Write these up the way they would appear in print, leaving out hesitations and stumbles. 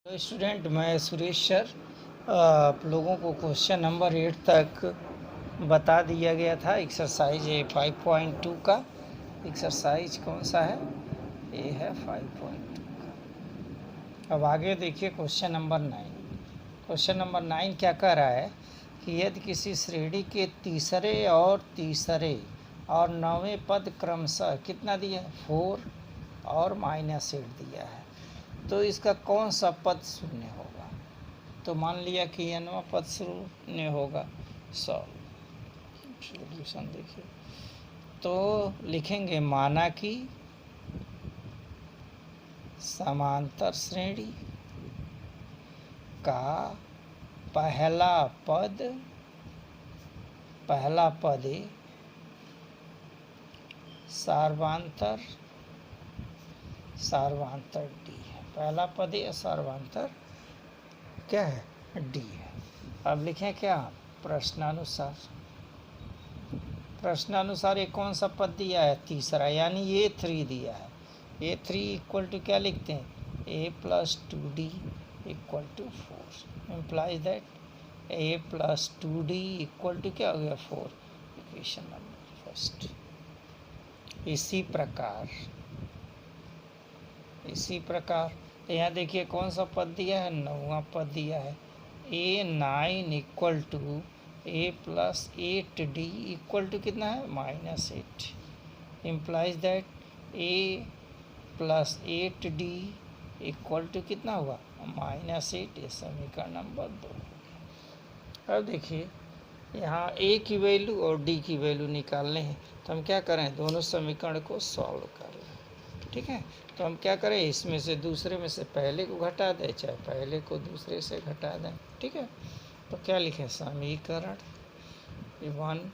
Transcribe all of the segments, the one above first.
तो स्टूडेंट, मैं सुरेश सर आप लोगों को क्वेश्चन नंबर 8 तक बता दिया गया था। एक्सरसाइज है 5.2 का। एक्सरसाइज कौन सा है? ये है 5.2 का। अब आगे देखिए क्वेश्चन नंबर 9। क्वेश्चन नंबर 9 क्या कह रहा है कि यदि किसी श्रेणी के तीसरे और नौवें पद क्रमशः कितना दिया है? 4 और -8 दिया है, तो इसका कौन सा पद शून्य होगा? तो मान लिया कि nवां पद शून्य होगा। सॉल्यूशन देखिए, तो लिखेंगे माना कि समांतर श्रेणी का पहला पद सार्वंतर डी है। पहला पद या सार्वंतर क्या है? डी है। अब लिखें क्या? प्रश्नानुसार ये कौन सा पद दिया है? तीसरा, यानी ये 3 दिया है। ये 3 इक्वल टू क्या लिखते हैं? a+2d equal to 4 implies that a+2d equal to क्या हो गया? 4। Equation number first. इसी प्रकार यहाँ देखिए कौन सा पद दिया है? 9वां पद दिया है। a9 equal to a+8d equal to कितना है? -8 implies that a+8d equal to कितना हुआ? -8। ये समीकरण नंबर 2। अब देखिए यहाँ a की वैल्यू और d की वैल्यू निकालने हैं, तो हम क्या करें? दोनों समीकरण को सॉल्व कर लें। ठीक है, तो हम क्या करें? इसमें से दूसरे में से पहले को घटा दें, चाहे पहले को दूसरे से घटा दें। ठीक है, तो क्या लिखें? समीकरण 1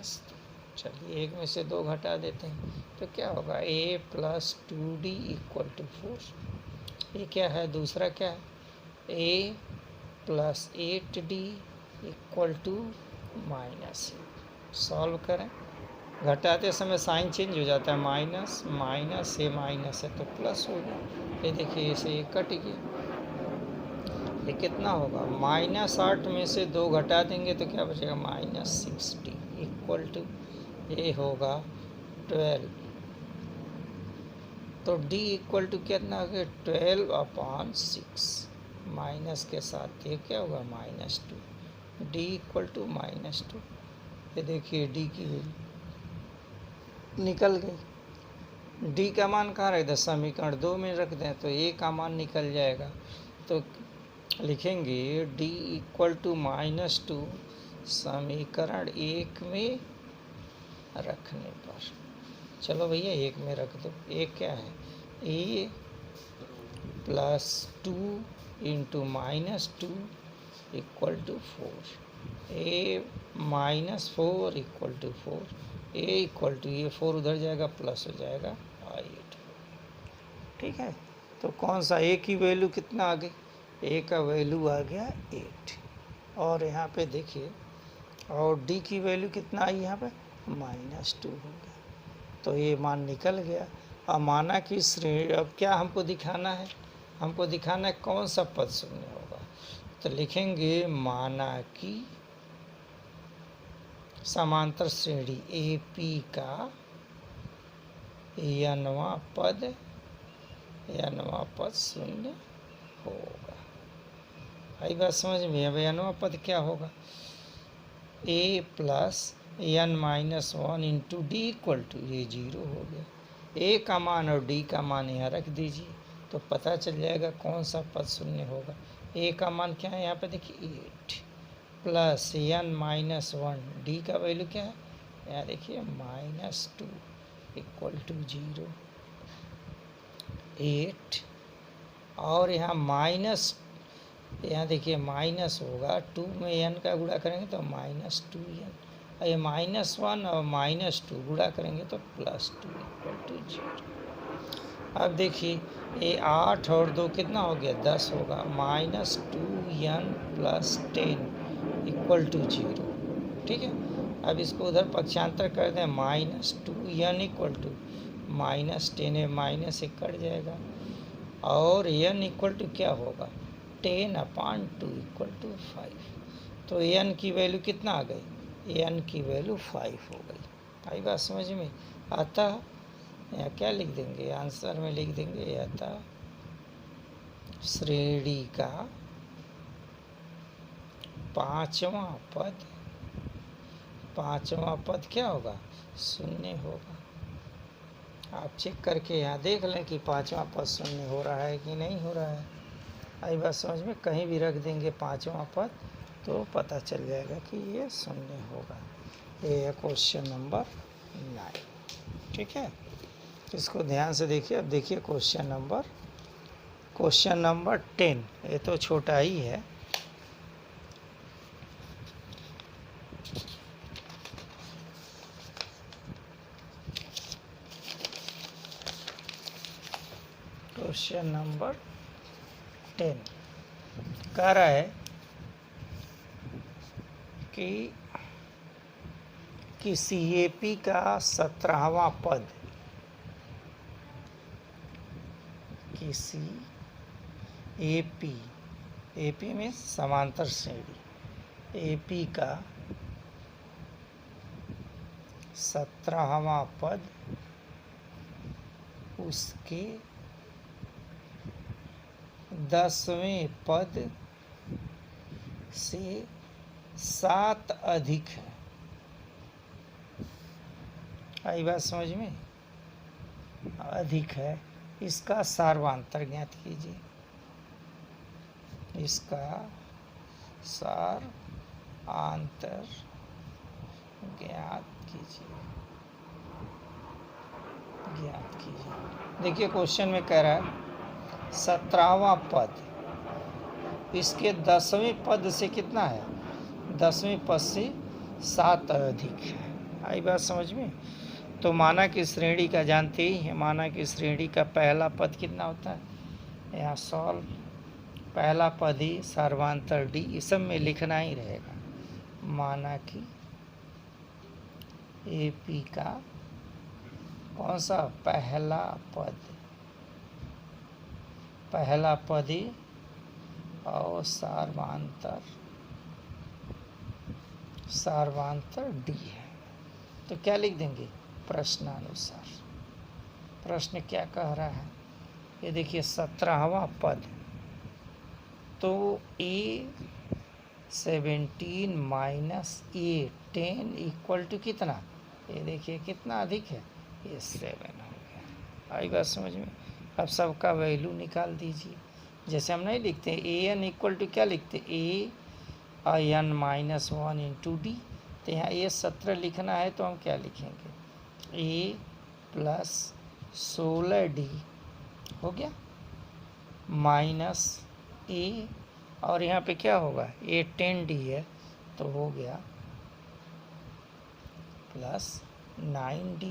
-2। चलिए एक में से 2 घटा देते हैं, तो क्या होगा? a+2d equal to 4। ये क्या है? दूसरा क्या है? a+8d equal to -8। सॉल्व करें, घटाते समय साइन चेंज हो जाता है, माइनस माइनस से माइनस है तो प्लस हो गया। ये देखिए इसे ये कट गया। ये कितना होगा? -8 में से 2 घटा देंगे तो क्या बचेगा? -60 इक्वल टू ये होगा 12। तो d इक्वल टू कितना हो गया? 12/6 माइनस के साथ ये क्या होगा? -2। d equal to -2। ये देखिए d की वैल्यू निकल गई। d का मान कहाँ रख दें? समीकरण 2 में रख दें तो a का मान निकल जाएगा। तो लिखेंगे d इक्वल टू -2 समीकरण 1 में रखने पर। चलो भैया 1 में रख दो। एक क्या है? a+2 into -2 equal to 4। a-4 equal to 4। a equal to ये 4 उधर जाएगा, प्लस हो जाएगा 8। ठीक है, तो कौन सा a की वैल्यू कितना आ गई? a का वैल्यू आ गया 8। और यहाँ पे देखिए, और d की वैल्यू कितना आई? यहाँ पे -2 हो गया, तो ये मान निकल गया। अब माना कि श्रेणी, अब क्या हमको दिखाना है? हमको दिखाना है कौन सा पद शून्य होगा। तो लिखेंगे माना कि समांतर श्रेणी AP का nवां पद शून्य होगा। आई बात समझ में? अब nवां पद क्या होगा? a+n-1 into D equal to ये 0 हो गया। a का मान और d का मान यहाँ रख दीजिए, तो पता चल जाएगा कौन सा पद शून्य होगा। a का मान क्या है? यहाँ पे देखिए 8 प्लस n-1, d का वैल्यू क्या है? यहाँ देखिए -2 इक्वल टू 0। 8 और यहाँ माइनस, यहाँ देखिए माइनस होगा, 2 में n का गुणा करेंगे तो -2n, और ये -1 और -2 गुणा करेंगे तो +2 इक्वल टू 0। अब देखिए ये 8 और 2 कितना हो गया? 10 होगा। -2n + 10 equal to 0। ठीक है, अब इसको उधर पक्षांतर कर दें, -2n इक्वल टू -10 है, माइनस से कट जाएगा, और n इक्वल टू क्या होगा 10/2 इक्वल टू 5। तो n की वैल्यू कितना आ गई, n की वैल्यू 5 हो गई। आई बात समझ में? अतः यहाँ क्या लिख देंगे, आंसर में लिख देंगे अतः श्रेणी का पांचवा पद क्या होगा, शून्य होगा। आप चेक करके यहाँ देख लें कि पांचवा पद शून्य हो रहा है कि नहीं हो रहा है। आई बात समझ में? कहीं भी रख देंगे पांचवा पद तो पता चल जाएगा कि ये शून्य होगा। ये है क्वेश्चन नंबर 9। ठीक है, इसको ध्यान से देखिए। अब देखिए क्वेश्चन नंबर 10। ये तो छोटा ही है। क्वेश्चन नंबर 10 कह रहा है कि किसी एपी का 17वां पद किसी एपी में समांतर श्रेणी एपी का 17वां पद उसके 10वें पद से 7 अधिक है। आई बात समझ में? अधिक है। इसका सार्वांतर ज्ञात कीजिए। इसका सारांतर ज्ञात कीजिए। देखिए क्वेश्चन में कह रहा है 17वां पद इसके 10वें पद से कितना है, 10वें पद से 7 अधिक है। आई बात समझ में? तो माना कि श्रेणी का जानते ही हैं, माना कि श्रेणी का पहला पद कितना होता है, यहाँ सॉल्व पहला पद ही सर्वांतर डी, इस सब में लिखना ही रहेगा। माना कि एपी का कौन सा पहला पद ही और सार्वांतर डी है। तो क्या लिख देंगे प्रश्नानुसार। प्रश्न क्या कह रहा है, ये देखिए 17वां पद, तो A17 minus A10 equal to कितना, ये देखिए कितना अधिक है, ये 7 हो गया। आई बात समझ में? अब सबका वैल्यू निकाल दीजिए। जैसे हम नहीं लिखते AN इक्वल टू क्या लिखते AN माइनस 1 इंटू डी, तो यहाँ A17 लिखना है तो हम क्या लिखेंगे A प्लस 16D हो गया माइनस A, और यहाँ पे क्या होगा A10D है तो हो गया प्लस 9D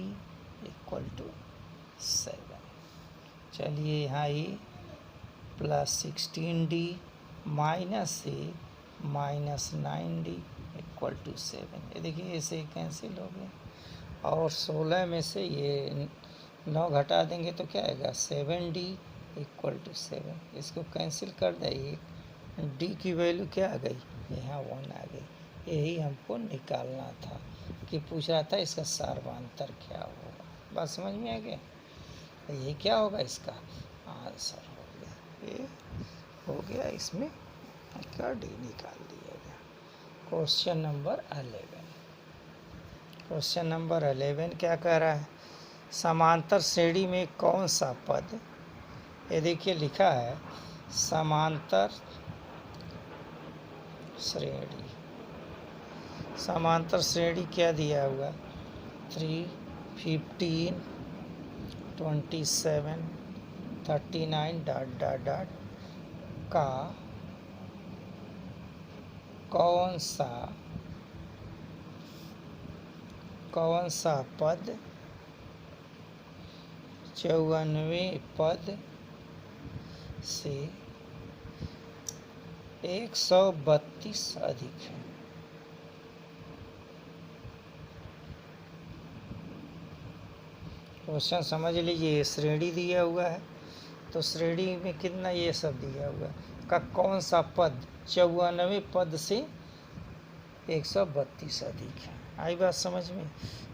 इक्वल टू 7। चलिए यहाँ A plus 16D minus A minus 9D equal to 7। ये देखिए इसे कैंसिल हो गया, और 16 में से ये 9 घटा देंगे तो क्या आएगा 7D इक्वल टू 7। इसको कैंसिल कर दें, डी की वैल्यू क्या आ गई, यहाँ 1 आ गई। यही हमको निकालना था कि पूछ रहा था इसका सार्वांतर क्या होगा। बात समझ में आ गया? तो ये क्या होगा, इसका आंसर हो गया, ये हो गया, इसमें का डी निकाल दिया गया। Question number 11। क्वेश्चन नंबर 11 क्या कह रहा है, समांतर श्रेणी में कौन सा पद, ये देखिए लिखा है समांतर श्रेणी। समांतर श्रेणी क्या दिया हुआ 3, 15, 27, 39 डॉट डॉट डॉट का कौन सा पद 54वें पद से 132 अधिक है। क्वेश्चन समझ लीजिए, श्रेणी दिया हुआ है तो श्रेणी में कितना ये सब दिया हुआ का कौन सा पद 94 पद से 132 अधिक है। आई बात समझ में।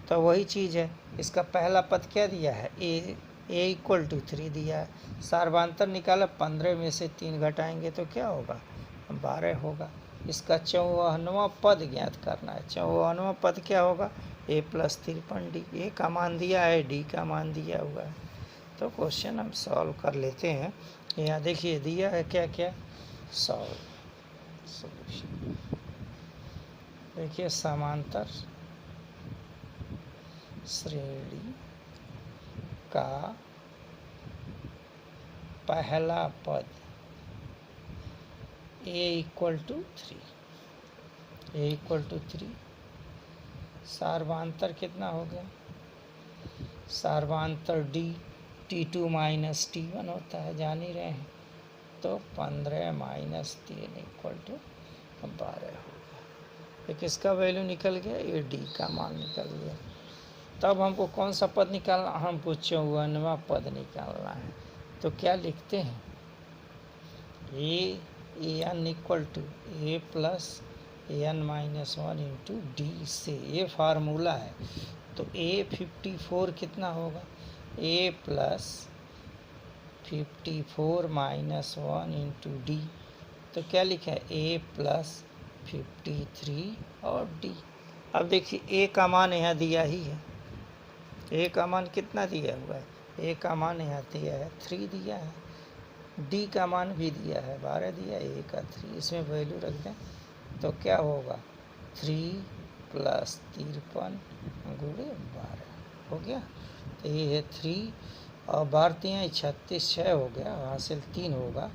तो वही चीज़ है, इसका पहला पद क्या दिया है, ए इक्वल टू 3 दिया है। सार्वधांतर निकाला, 15 में से 3 घटाएंगे तो क्या होगा, 12 होगा। इसका 54वां पद ज्ञात करना है। 54वां पद क्या होगा, a + 53d। ए का मान दिया है, डी का मान दिया हुआ है। तो क्वेश्चन हम सॉल्व कर लेते हैं। यहाँ देखिए दिया है क्या क्या, सॉल्यूशन। देखिए समांतर श्रेणी का पहला पद a इक्वल टू 3, सार्वधांतर कितना हो गया, सार्वधांतर d T2 - T1 होता है, जान ही रहे हैं। तो 15 - 3 इक्वल टू 12 हो गया। तो किसका वैल्यू निकल गया, ये d का मान निकल गया। तब हमको कौन सा पद निकालना, हमको 54वां पद निकालना है। तो क्या लिखते हैं, an equal to a + n - 1 into D से, ये फार्मूला है। तो a54 कितना होगा, a + 54 - 1 इंटू डी। तो क्या लिखा है, a + 53 और d। अब देखिए a का मान यहाँ दिया ही है, a का मान कितना दिया हुआ है, a का मान यहाँ दिया है 3 दिया है, d का मान भी दिया है 12 दिया है, a का 3, इसमें वैल्यू रख दें तो क्या होगा, 3 + 53 × 12 हो गया। तो ये है 3 और 12 × 36 6 हो गया, हासिल 3 होगा,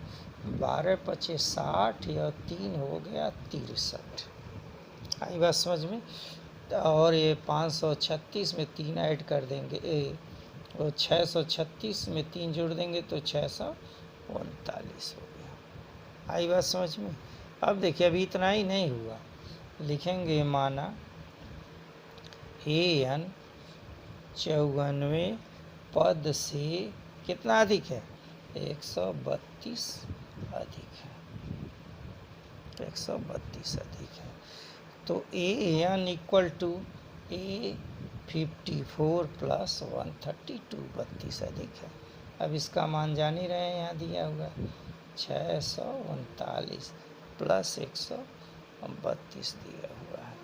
12 × 5 = 60 और 3 हो गया 63। आई बात समझ में। और ये 536 में 3 ऐड कर देंगे, और 636 में 3 जोड़ देंगे तो 639 हो गया। आई बात समझ में। अब देखिए अभी इतना ही नहीं हुआ, लिखेंगे माना an 94 पद से कितना अधिक है, 132 अधिक है, 132 अधिक है। तो an इक्वल टू a54 + 132 32 अधिक है। अब इसका मान जान ही रहे हैं, यहाँ दिया हुआ है 639 + 132 दिया हुआ है।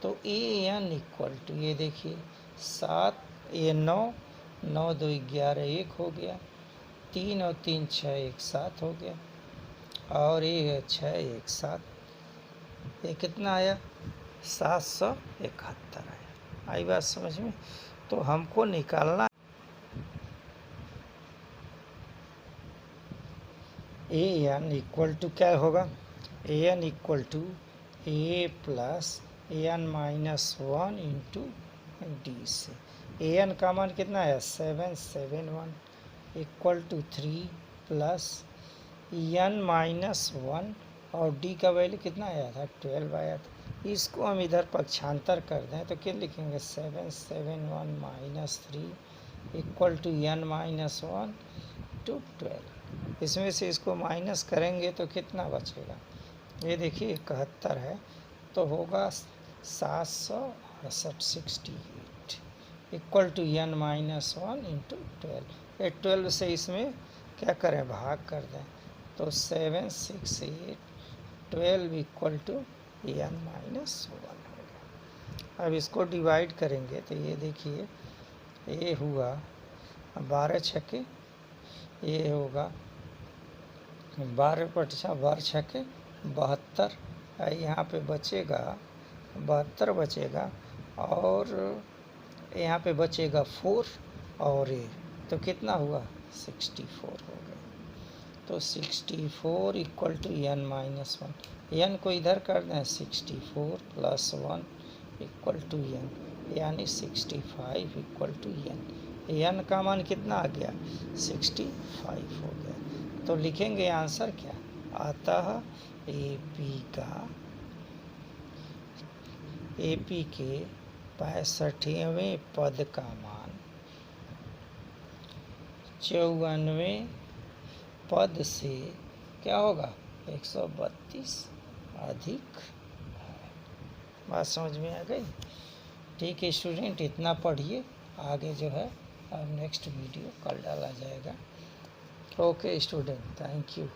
तो an इक्वल टू, ये देखिए 7, ये 9 9 2 11 1 हो गया, 3 और 3 6 1 7 हो गया, और ये 6 1 7, ये कितना आया, 771 आया। आई बात समझ में। तो हमको निकालना an इक्वल टू क्या होगा, an equal to a + n - 1 into D से। an का मान कितना है, 771 इक्वल टू 3 + n - 1 और d का वैल्यू कितना आया था, 12 आया था। इसको हम इधर पक्षांतर कर दें तो क्या लिखेंगे, 771 - 3 इक्वल टू n - 1 टू 12। इसमें से इसको माइनस करेंगे तो कितना बचेगा, ये देखिए 71 है, तो होगा 768 इक्वल टू n - 1 इंटू 12। ये 12 से इसमें क्या करें, भाग कर दें तो 768 12 इक्वल टू n - 1 होगा। अब इसको डिवाइड करेंगे तो ये देखिए, ये हुआ 12 छक्के, ये होगा 12 × 12 छक्के 72, यहाँ पे बचेगा 72 बचेगा, और यहाँ पे बचेगा 4, और ये तो कितना हुआ, 64 हो गया। तो 64 इक्वल टू n - 1, n को इधर कर दें, 64 + 1 इक्वल टू n, यानी 65 इक्वल टू n। n का मान कितना आ गया, 65 हो गया। तो लिखेंगे आंसर क्या, अतः AP के 65वें पद का मान 94 पद से क्या होगा 132 अधिक। बात समझ में आ गई? ठीक है स्टूडेंट, इतना पढ़िए, आगे जो है नेक्स्ट वीडियो कल डाला जाएगा। Okay student, thank you.